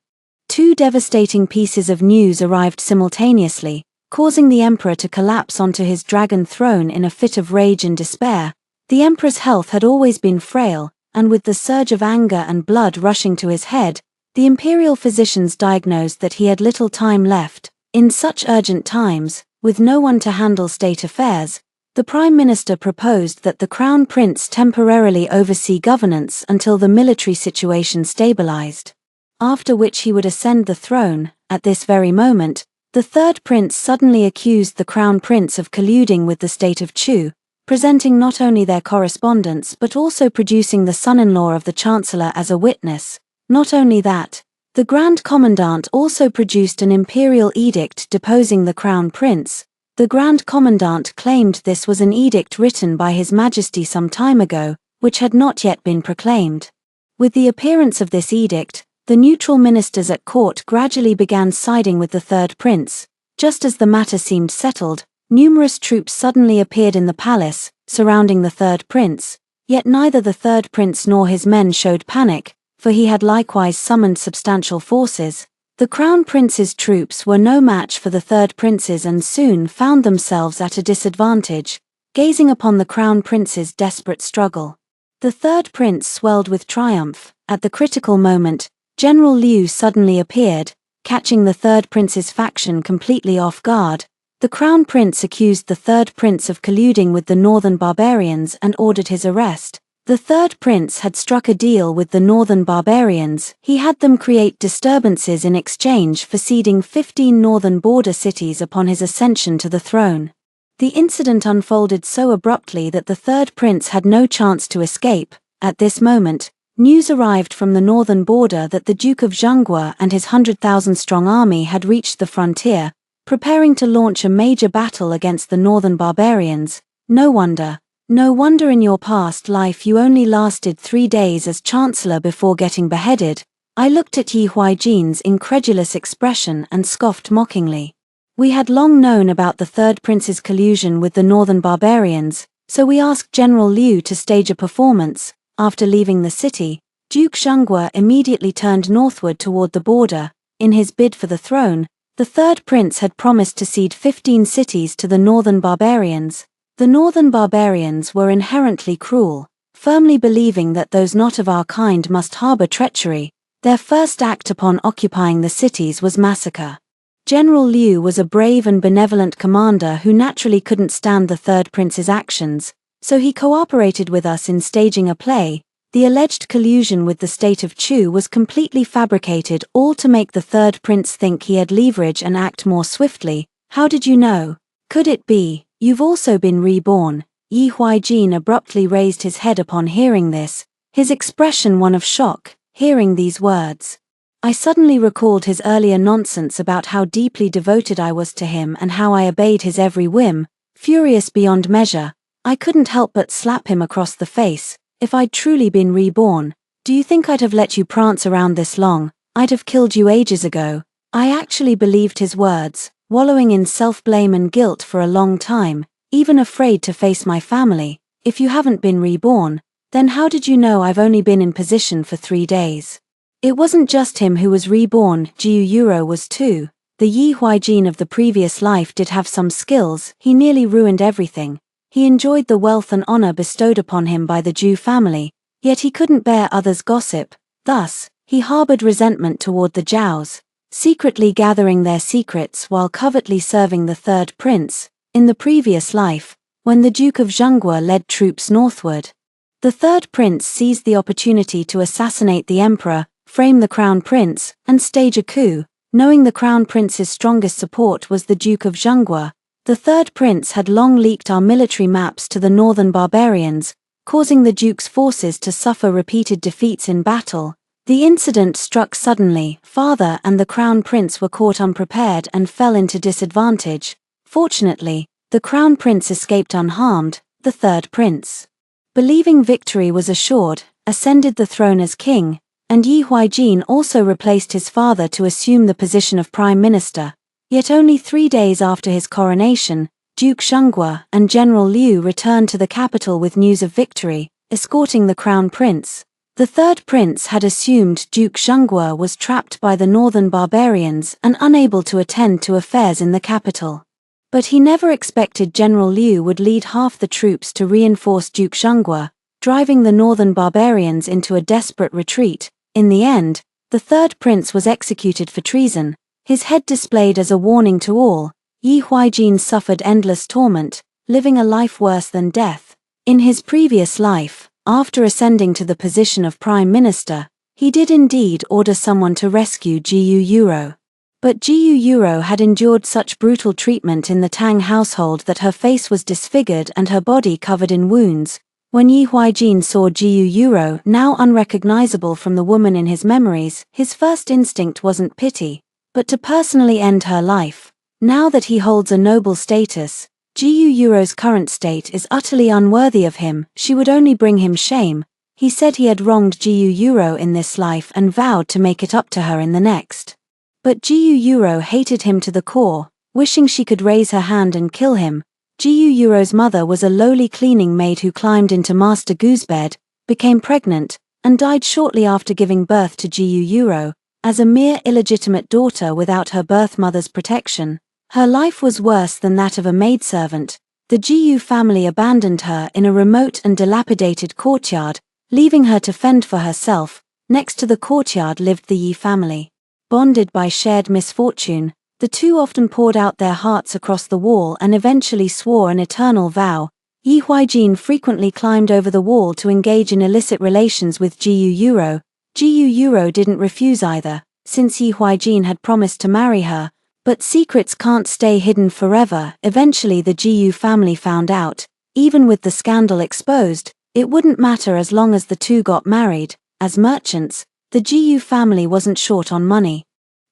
Two devastating pieces of news arrived simultaneously, causing the emperor to collapse onto his dragon throne in a fit of rage and despair. The emperor's health had always been frail, and with the surge of anger and blood rushing to his head, the imperial physicians diagnosed that he had little time left. In such urgent times, with no one to handle state affairs, the Prime Minister proposed that the Crown Prince temporarily oversee governance until the military situation stabilized, after which he would ascend the throne. At this very moment, the third prince suddenly accused the Crown Prince of colluding with the state of Chu, presenting not only their correspondence but also producing the son-in-law of the Chancellor as a witness. Not only that, the Grand Commandant also produced an imperial edict deposing the Crown Prince. The Grand Commandant claimed this was an edict written by His Majesty some time ago, which had not yet been proclaimed. With the appearance of this edict, the neutral ministers at court gradually began siding with the third prince. Just as the matter seemed settled, numerous troops suddenly appeared in the palace, surrounding the third prince. Yet neither the third prince nor his men showed panic, for he had likewise summoned substantial forces. The Crown Prince's troops were no match for the third prince's and soon found themselves at a disadvantage, gazing upon the Crown Prince's desperate struggle. The third prince swelled with triumph. At the critical moment, General Liu suddenly appeared, catching the third prince's faction completely off guard. The Crown Prince accused the third prince of colluding with the northern barbarians and ordered his arrest. The third prince had struck a deal with the northern barbarians. He had them create disturbances in exchange for ceding 15 northern border cities upon his ascension to the throne. The incident unfolded so abruptly that the third prince had no chance to escape. At this moment, news arrived from the northern border that the Duke of Zhengguo and his 100,000-strong army had reached the frontier, preparing to launch a major battle against the northern barbarians. No wonder in your past life you only lasted 3 days as Chancellor before getting beheaded. I looked at Yi Huaijin's incredulous expression and scoffed mockingly. We had long known about the third prince's collusion with the northern barbarians, so we asked General Liu to stage a performance. After leaving the city, Duke Zhenghua immediately turned northward toward the border. In his bid for the throne, the third prince had promised to cede 15 cities to the northern barbarians. The northern barbarians were inherently cruel, firmly believing that those not of our kind must harbor treachery. Their first act upon occupying the cities was massacre. General Liu was a brave and benevolent commander who naturally couldn't stand the third prince's actions, so he cooperated with us in staging a play. The alleged collusion with the state of Chu was completely fabricated, all to make the third prince think he had leverage and act more swiftly. How did you know? Could it be, you've also been reborn? Yi Huaijin abruptly raised his head upon hearing this, his expression one of shock. Hearing these words, I suddenly recalled his earlier nonsense about how deeply devoted I was to him and how I obeyed his every whim. Furious beyond measure, I couldn't help but slap him across the face. If I'd truly been reborn, do you think I'd have let you prance around this long? I'd have killed you ages ago. I actually believed his words, wallowing in self-blame and guilt for a long time, even afraid to face my family. If you haven't been reborn, then how did you know I've only been in position for 3 days? It wasn't just him who was reborn, Jiu Yuro was too. The Yi Huaijin of the previous life did have some skills. He nearly ruined everything. He enjoyed the wealth and honor bestowed upon him by the Zhu family, yet he couldn't bear others' gossip. Thus, he harbored resentment toward the Zhaos, secretly gathering their secrets while covertly serving the third prince. In the previous life, when the Duke of Zhenghua led troops northward, the third prince seized the opportunity to assassinate the emperor, frame the crown prince, and stage a coup. Knowing the crown prince's strongest support was the Duke of Zhenghua, the third prince had long leaked our military maps to the northern barbarians, causing the duke's forces to suffer repeated defeats in battle. The incident struck suddenly. Father and the crown prince were caught unprepared and fell into disadvantage. Fortunately, the crown prince escaped unharmed. The third prince, believing victory was assured, ascended the throne as king, and Yi Huaijin also replaced his father to assume the position of prime minister. Yet only 3 days after his coronation, Duke Zhenghua and General Liu returned to the capital with news of victory, escorting the crown prince. The third prince had assumed Duke Zhenghua was trapped by the northern barbarians and unable to attend to affairs in the capital. But he never expected General Liu would lead half the troops to reinforce Duke Zhenghua, driving the northern barbarians into a desperate retreat. In the end, the third prince was executed for treason, his head displayed as a warning to all. Yi Huaijin suffered endless torment, living a life worse than death. In his previous life, after ascending to the position of prime minister, he did indeed order someone to rescue Jiu Yuro. But Jiu Yuro had endured such brutal treatment in the Tang household that her face was disfigured and her body covered in wounds. When Yi Huaijin saw Jiu Yuro, now unrecognizable from the woman in his memories, his first instinct wasn't pity, but to personally end her life. Now that he holds a noble status, Jiu Yuro's current state is utterly unworthy of him. She would only bring him shame. He said he had wronged Jiu Yuro in this life and vowed to make it up to her in the next. But Jiu Yuro hated him to the core, wishing she could raise her hand and kill him. Jiu Yuro's mother was a lowly cleaning maid who climbed into Master Gu's bed, became pregnant, and died shortly after giving birth to Jiu Yuro. As a mere illegitimate daughter without her birth mother's protection, her life was worse than that of a maidservant. The Jiu family abandoned her in a remote and dilapidated courtyard, leaving her to fend for herself. Next to the courtyard lived the Yi family. Bonded by shared misfortune, the two often poured out their hearts across the wall and eventually swore an eternal vow. Yi Huaijin frequently climbed over the wall to engage in illicit relations with Jiu Yuro. Jiu Yuro didn't refuse either, since Yi Huaijin had promised to marry her. But secrets can't stay hidden forever. Eventually the Jiu family found out. Even with the scandal exposed, it wouldn't matter as long as the two got married. As merchants, the Jiu family wasn't short on money.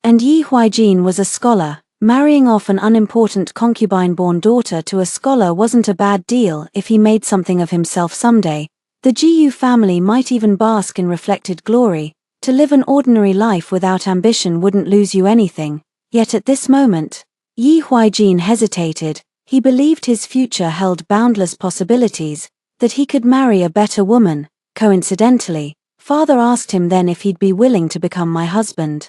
And Yi Huaijin was a scholar. Marrying off an unimportant concubine-born daughter to a scholar wasn't a bad deal if he made something of himself someday. The Jiu family might even bask in reflected glory. To live an ordinary life without ambition wouldn't lose you anything. Yet at this moment, Yi Huaijin hesitated. He believed his future held boundless possibilities, that he could marry a better woman. Coincidentally, father asked him then if he'd be willing to become my husband.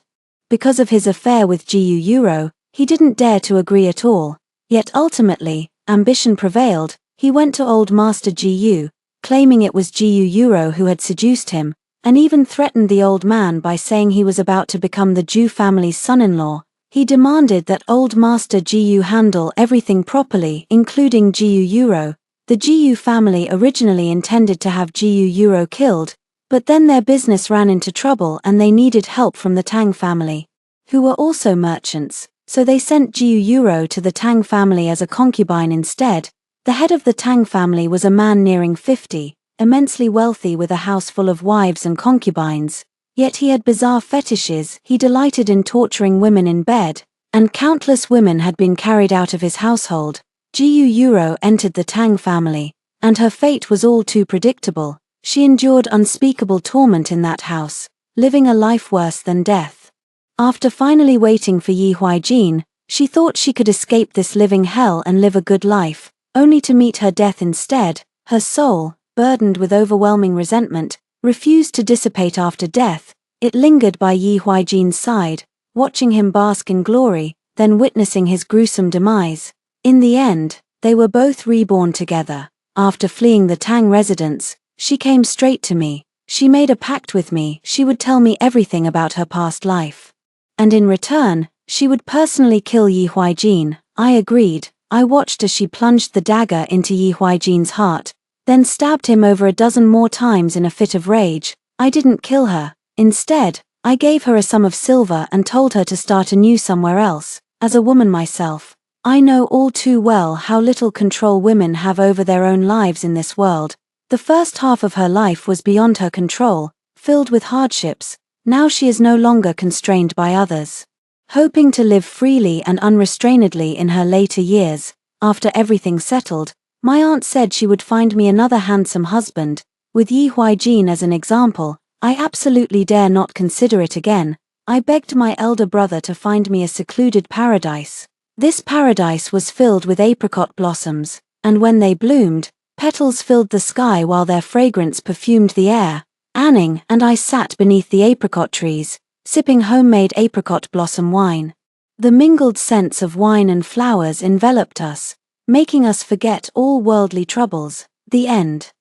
Because of his affair with Jiu Yuro, he didn't dare to agree at all. Yet ultimately, ambition prevailed. He went to old master Jiu, claiming it was Jiu Yuro who had seduced him, and even threatened the old man by saying he was about to become the Jiu family's son-in-law. He demanded that old master Jiu handle everything properly, including Jiu Yuro. The Jiu family originally intended to have Jiu Yuro killed, but then their business ran into trouble and they needed help from the Tang family, who were also merchants, so they sent Jiu Yuro to the Tang family as a concubine instead. The head of the Tang family was a man nearing 50, immensely wealthy with a house full of wives and concubines. Yet he had bizarre fetishes. He delighted in torturing women in bed, and countless women had been carried out of his household. Jiu Yuro entered the Tang family, and her fate was all too predictable. She endured unspeakable torment in that house, living a life worse than death. After finally waiting for Yi Huaijin, she thought she could escape this living hell and live a good life, only to meet her death instead. Her soul, burdened with overwhelming resentment, refused to dissipate after death. It lingered by Yi Huaijin's side, watching him bask in glory, then witnessing his gruesome demise. In the end, they were both reborn together. After fleeing the Tang residence, she came straight to me. She made a pact with me. She would tell me everything about her past life. And in return, she would personally kill Yi Huaijin. I agreed. I watched as she plunged the dagger into Yi Huaijin's heart, then stabbed him over a dozen more times in a fit of rage. I didn't kill her. Instead, I gave her a sum of silver and told her to start anew somewhere else. As a woman myself, I know all too well how little control women have over their own lives in this world. The first half of her life was beyond her control, filled with hardships. Now she is no longer constrained by others. Hoping to live freely and unrestrainedly in her later years, after everything settled, my aunt said she would find me another handsome husband. With Yi Huaijin as an example, I absolutely dare not consider it again. I begged my elder brother to find me a secluded paradise. This paradise was filled with apricot blossoms, and when they bloomed, petals filled the sky while their fragrance perfumed the air. Anning and I sat beneath the apricot trees, sipping homemade apricot blossom wine. The mingled scents of wine and flowers enveloped us, making us forget all worldly troubles. The end.